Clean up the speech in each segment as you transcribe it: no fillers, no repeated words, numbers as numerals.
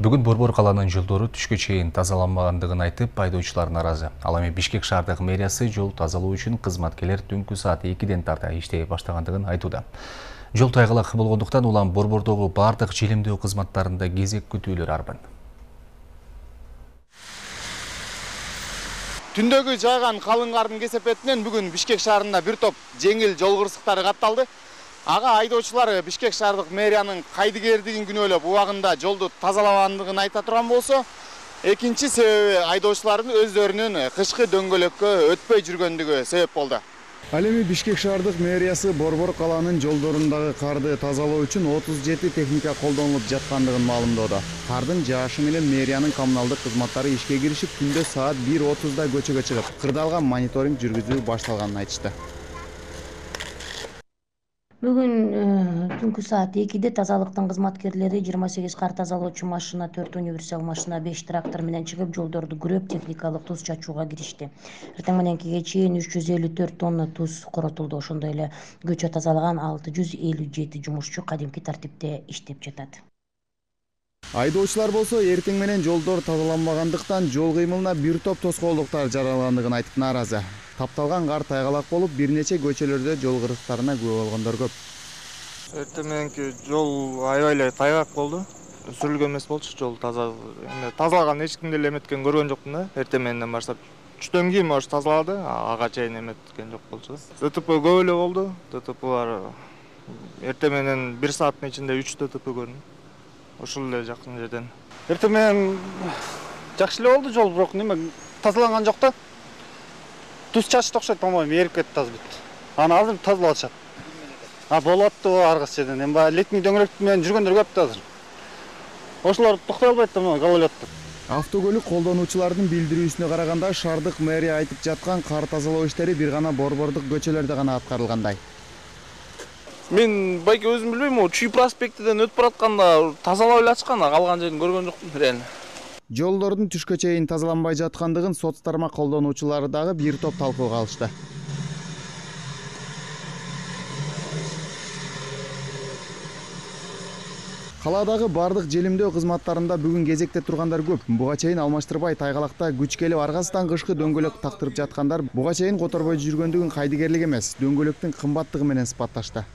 Бүгін Борбор қаланың жолдары түшкө чейин тазаланбагандыгын айтып, айдоочулар наразы. Ал эми Бишкек шаардык мэриясы жол тазалоо үчүн кызматкерлер түнкү саат 2-ден тарта иштей баштагандыгын айтууда. Жол тайгалак болгондуктан улам Борбордогу бардык желимдөө кызматтарында кезек күтүүлөр арбын. Түндөгү жааган калың кардын кесепетинен бүгүн Бишкек шаарында бир топ жеңил жол кырсыктары катталды. Ага айдоочулар Бишкек шаардык мэриянын кайдыгердигин күнөөлөп убагында жолду тазалабагандыгын айта турган болсо, экинчи себеби айдоочулардын өздөрүнүн кышкы дөңгөлөккө өтпөй жүргөндүгү себеп болду. Ал эми Бишкек шаардык мэриясы Борбор калаанын жолдорундагы карды тазалоо үчүн 37 техника колдонулуп жаткандыгын маалымдоодо. Кардын жаашы менен мэриянын коммуналдык кызматтары ишке киришип, түндө саат 1:30да көчөгө чыгып, кырдаалга мониторинг жүргүзүү башталганын айтышты. Бүгүн түнкү саат 2-де тазалыктын кызматкерлери 28 кар тазалоочу машина, 4 универсал машина, 5 трактор менен чыгып, жолдорду күрөп, техникалык туз чачууга киришти. Эртең мененкиге чейин 354 тонна туз коротулду. Ошондой эле көчө тазалаган 657 жумушчу кадимки тартипте иштеп жатат. Айдоочулар болсо эртең менен жолдор тазаланбагандыктан жол кыймылына бир топ тоскоолдуктар жаралгандыгын айтып нааразы. Тапталган кар тайгалак болуп, бир нече көчөлөрдө жол кырсыктарына күбө болгондор көп. Эртең мененки жол аябай эле тайгак болду. Сүрүлгөн эмес болчу, жол тазалаган эч кимди эле эметкен көргөн жокмун да. Эртең мененден баштап 3төн кийин может тазалады, ага чейин эметкен жок болчу. ДТП көп эле болду. ДТПлар эртең менен 1 сааттын ичинде 3 ДТП көрдүм. Ошол эле жакын жерден. Эртең менен жакшы эле болду жол, бирок неме тазаланган жок да. Туз чачты окшойт, по-моему, эрип кетти азыр бүт. Аны азыр тазалап атышат. Болот да аргы жерден. Эми летний дөңгөлөк менен жүргөндөр көп да азыр. Ошолор токтой албайт да, гололётту. Автокөлүк колдонуучулардын билдирүүсүнө караганда, шаардык мэрия айтып жаткан кар тазалоо иштери бир гана борбордук көчөлөрдө гана аткарылгандай. Мен байке өзүм билбейм, Чүй проспектиден өтүп баратканда тазалап эле ачкан, калган жерин көргөн жокмун реально. Жолдордун түшкө чейин тазаланбай жаткандыгын соц тармак колдонуучулары дагы бир топ талкууга алышты. Калаадагы бардык желимдөө кызматтарында бүгүн кезекте тургандар көп. Буга чейин алмаштырбай тайгалакта күч келип аргасынан кышкы дөңгөлөк тактырып жаткандар буга чейин которбой жүргөндүгүн кайдыгерлик эмес, дөңгөлөктүн кымбаттыгы менен сыпатташты.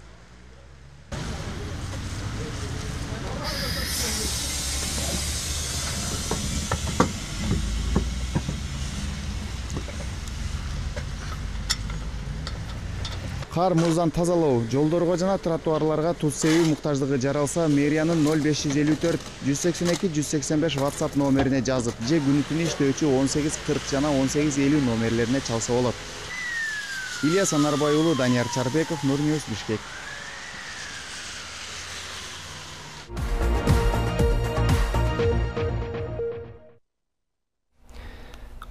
Кар муздан тазалоо, жолдорго жана тротуарларга туз себүү муктаждыгы жаралса, мэриянын 0554 182 185 WhatsApp номерине жазып, же күнү түнү иштөөчү 1840 жана 1850 номерлерине чалса болот. Илья Санарбай уулу, Данияр Чарбеков, Нурньюс, Бишкек.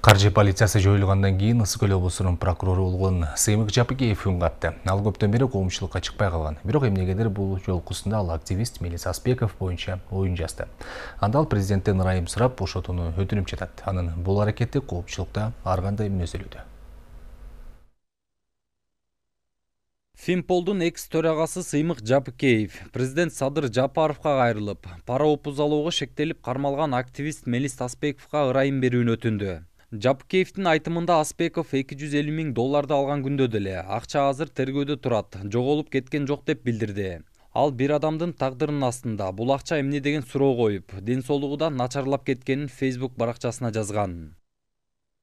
Каржы полициясы жоюлгандан кийин Ысык Көл облусунун прокурору болгон Сыймык Жапыкеев үн катты. Ал көптөн бери коомчулукка чыкпай калган. Бирок эмнегедир бул жолкусунда ал активист Мелис Аспеков боюнча оюн жазды. Анда ал президенттен ырайым сурап бошотууну өтүнүп жатат. Анын бул аракети коомчулукта ар кандай мүнөздөлүүдө. Фимполдун экс төрагасы Сыймык Жапыкеев президент Садыр Жапаровго кайрылып, пара опузалоого шектелип кармалган активист Мелис Аспековго ырайым берүүнү өтүндү. Жапыкеевдин айтымында Аспеков $250 000 алган күндө деле акча азыр тергөөдө турат, жоголуп кеткен жок деп билдирди. Ал бир адамдын тагдырынын астында бул акча эмне деген суроо коюп, ден соолугу да начарлап кеткенин Facebook баракчасына жазган.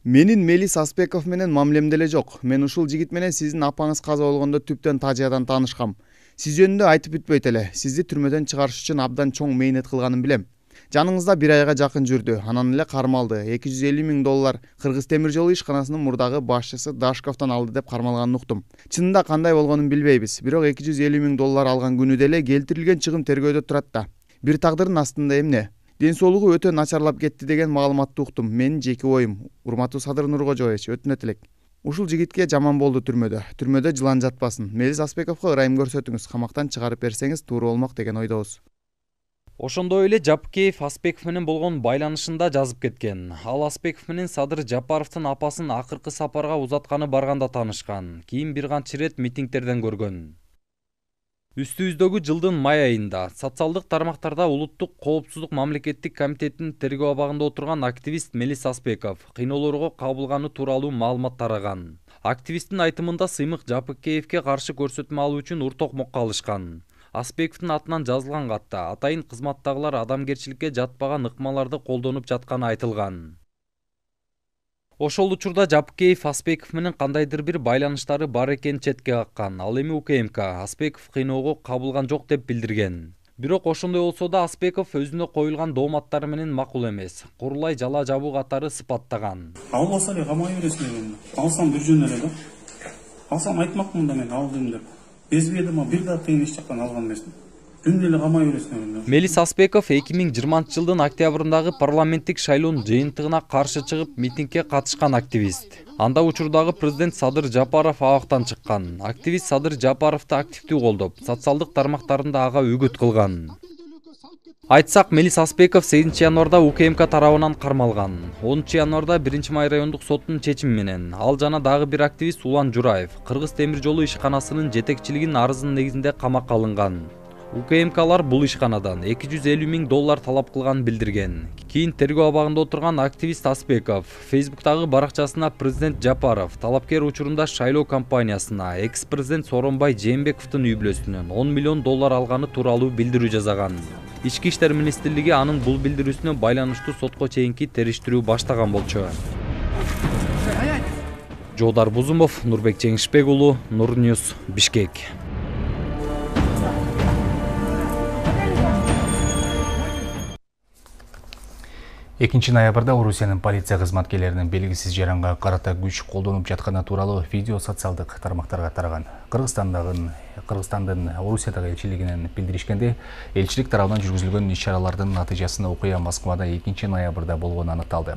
Менин Мелис Аспеков менен мамилем деле жок. Мен ушул жигит менен сиздин апаңыз каза болгондо түптөн тажыядан таанышкам. Сиз жөнүндө айтып бүтпөйт эле. Сизди түрмөдөн чыгарыш үчүн абдан чоң мээнет кылганын билем. Жаныңызда 1 айга жакын жүрдү, анан эле кармалды. $250 000 Кыргыз темир жолу ишканасынын мурдагы башчысы Дашковдон алды деп кармалганын уктум. Чынында кандай болгонун билбейбиз. Бирок $250 000 алган күнү деле келтирилген чыгым тергөөдө турат да. Бир тагдырдын астында эмне? Ден соолугу өтө начарлап кетти деген маалыматты уктум. Менин жеке оюм. Урматтуу Садыр Нуркожоевич, өтүнөт элек. Ушул жигитке жаман болду түрмөдө. Түрмөдө жылан жатпасын. Мелис Аспековго ырайым көрсөтүңүз, камактан чыгарып берсеңиз туура болмок деген ойдобуз. Ошондой эле Жапыкеев Аспеков менен болгон байланышында жазып кеткен. Ал Аспеков менен Садыр Жапаровдун апасын акыркы сапарга узатканы барганда таанышкан. Кийин бир канча ирет митингдерден көргөн. Үстүбүздөгү жылдын май айында социалдык тармактарда улуттук коопсуздук мамлекеттик комитетинин тергөө абагында отурган активист Мелис Аспеков кыйноолорго кабылганы тууралуу маалымат тараган. Активисттин айтымында Сыймык Жапыкеевке каршы көрсөтмө алуу үчүн уртокмокко алышкан. Аспековдун атынан жазылган катта атайын кызматтагылар адамгерчиликке жатпаган ыкмаларды колдонуп жатканы айтылган. Ошол учурда Жапыкеев Аспеков менен кандайдыр бир байланыштары бар экенин четке каккан. Ал эми УКМК Аспеков кыйноого кабылган жок деп билдирген. Бирок ошондой болсо да Аспеков өзүнө коюлган дооматтары менен макул эмес. Курулай жала жабуу катары сыпаттаган. Албаса эле камай бересиң деген. Алсам бир жөн эле да. Алсам айтмакмын да мен алдым деп. Безбедим, бир да тыйын эч жактан алган эмесмин. Мелис Аспеков 2020 жылдын октябрындагы парламенттик шайлоонун жыйынтыгына каршы чыгып митингге катышкан активист. Анда учурдагы президент Садыр Жапаров абактан чыккан. Активист Садыр Жапаровду активдүү колдоп, социалдык тармактарында ага үгүт кылган. Айтсак, Мелис Аспеков 8 январда УКМК тарабынан кармалган. 10 январда 1 май райондук соттун чечими менен ал жана дагы бир активист Улан Жураев Кыргыз темир жолу ишканасынын жетекчилигинин арызынын негизинде камакка алынган. УКМКлар бул ишканадан $250 000 талап кылганын билдирген. Кийин тергөө абагында отурган активист Аспеков Facebook'тагы баракчасына президент Жапаров талапкер учурунда шайлоо кампаниясына экс-президент Сооронбай Жээнбековдун үй бүлөсүнөн $10 million алганы тууралуу билдирүү жасаган. Ички иштер министрлиги анын бул билдирүүсүнө байланыштуу сотко чейинки териштирүү баштаган болчу. Жоодар Бузумов, Нурбек Жеңишбек уулу, Нур Ньюс, Бишкек. 2 ноябрда Орусиянын полиция кызматкерлеринин белгисиз жаранга карата күч колдонуп жатканы тууралуу видео социалдык тармактарга тараган. Кыргызстандын Орусиядагы элчилигинен билдиришкенде, элчилик тарабынан жүргүзүлгөн иш-чаралардын натыйжасында окуя Москвада 2 ноябрда болгону аныкталды.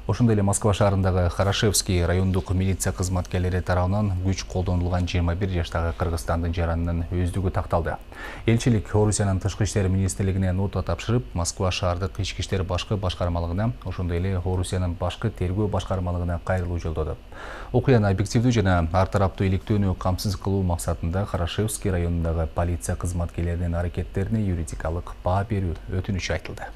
Ошондой эле Москва шаарындагы Хорошевский райондук милиция кызматкерлери тарабынан күч колдонулган 21 жаштагы Кыргызстандын жаранынын өздүгү такталды. Элчилик Орусиянын тышкы иштер министрлигине нота тапшырып, Москва шаардык ички иштер башкы башкармалыгына, ошондой эле Орусиянын башкы тергөө башкармалыгына кайрылуу жолдоду. Окуяны объективдүү жана ар тараптуу иликтөөнү камсыз кылуу максатында Хорошевский районундагы полиция кызматкерлеринин аракеттерине юридикалык баа берүү өтүнүчү айтылды.